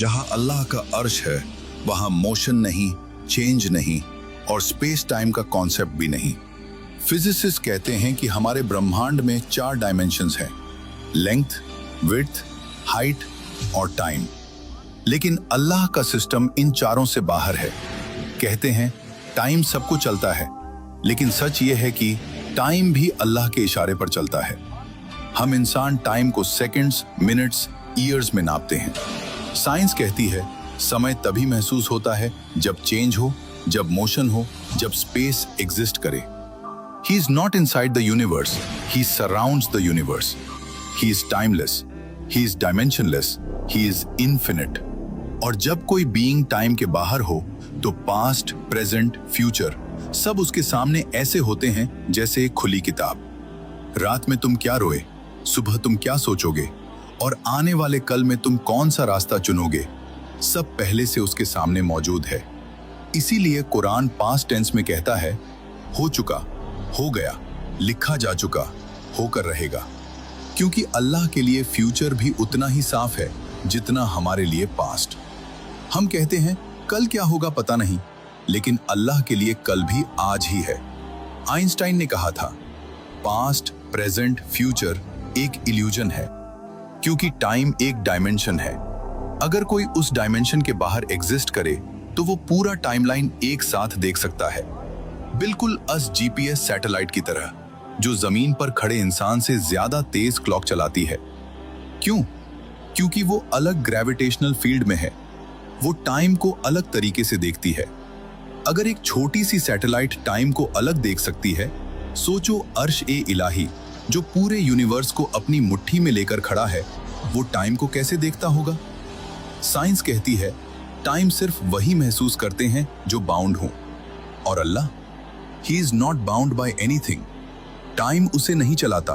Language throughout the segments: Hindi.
जहां अल्लाह का अर्श है वहां मोशन नहीं, चेंज नहीं और स्पेस टाइम का कॉन्सेप्ट भी नहीं। फिजिसिस्ट कहते हैं कि हमारे ब्रह्मांड में 4 डायमेंशंस हैं, लेंथ, विड्थ, हाइट और टाइम। लेकिन अल्लाह का सिस्टम इन चारों से बाहर है। कहते हैं टाइम सबको चलता है, लेकिन सच ये है कि टाइम भी अल्लाह के इशारे पर चलता है। हम इंसान टाइम को सेकंड्स, मिनट्स, ईयर्स में नापते हैं। साइंस कहती है समय तभी महसूस होता है जब चेंज हो, जब मोशन हो, जब स्पेस एग्जिस्ट करे। He is not inside the universe, he surrounds the universe. He is timeless, he is dimensionless, he is infinite. और जब कोई बीइंग टाइम के बाहर हो तो पास्ट, प्रेजेंट, फ्यूचर सब उसके सामने ऐसे होते हैं जैसे एक खुली किताब। रात में तुम क्या रोए, सुबह तुम क्या सोचोगे और आने वाले कल में तुम कौन सा रास्ता चुनोगे, सब पहले से उसके सामने मौजूद है। इसीलिए कुरान पास्ट टेंस में कहता है हो चुका, हो गया, लिखा जा चुका, होकर रहेगा। क्योंकि अल्लाह के लिए फ्यूचर भी उतना ही साफ है जितना हमारे लिए पास्ट। हम कहते हैं कल क्या होगा पता नहीं, लेकिन अल्लाह के लिए कल भी आज ही है। आइंस्टाइन ने कहा था पास्ट, प्रेजेंट, फ्यूचर एक इल्यूजन है, क्योंकि टाइम एक डायमेंशन है। अगर कोई उस डायमेंशन के बाहर एग्जिस्ट करे तो वो पूरा टाइमलाइन एक साथ देख सकता है, बिल्कुल अस जीपीएस सैटेलाइट की तरह, जो जमीन पर खड़े इंसान से ज्यादा तेज क्लॉक चलाती है। क्यों? क्योंकि वो अलग ग्रेविटेशनल फील्ड में है, वो टाइम को अलग तरीके से देखती है। अगर एक छोटी सी सैटेलाइट टाइम को अलग देख सकती है, सोचो अर्श ए इलाही जो पूरे यूनिवर्स को अपनी मुट्ठी में लेकर खड़ा है, वो टाइम को कैसे देखता होगा? साइंस कहती है टाइम सिर्फ वही महसूस करते हैं जो बाउंड हो, और Allah, he is not bound by anything. Time उसे नहीं चलाता,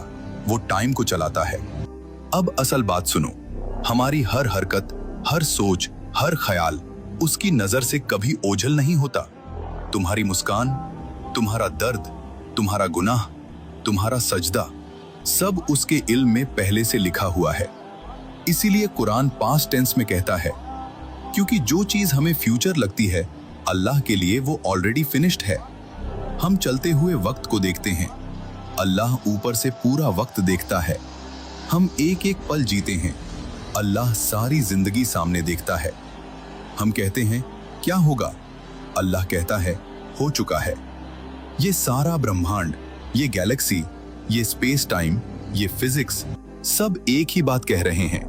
वो टाइम को चलाता है। अब असल बात सुनो, हमारी हर हरकत, हर सोच, हर ख्याल उसकी नजर से कभी ओझल नहीं होता। तुम्हारी मुस्कान, तुम्हारा दर्द, तुम्हारा गुनाह, तुम्हारा सजदा, सब उसके इल्म में पहले से लिखा हुआ है। इसीलिए कुरान पास्ट टेंस में कहता है, क्योंकि जो चीज हमें फ्यूचर लगती है अल्लाह के लिए वो ऑलरेडी फिनिश्ड है। हम चलते हुए वक्त को देखते हैं, अल्लाह ऊपर से पूरा वक्त देखता है। हम एक एक पल जीते हैं, अल्लाह सारी जिंदगी सामने देखता है। हम कहते हैं क्या होगा, अल्लाह कहता है हो चुका है। ये सारा ब्रह्मांड, ये गैलेक्सी, ये स्पेस टाइम, ये फिजिक्स सब एक ही बात कह रहे हैं,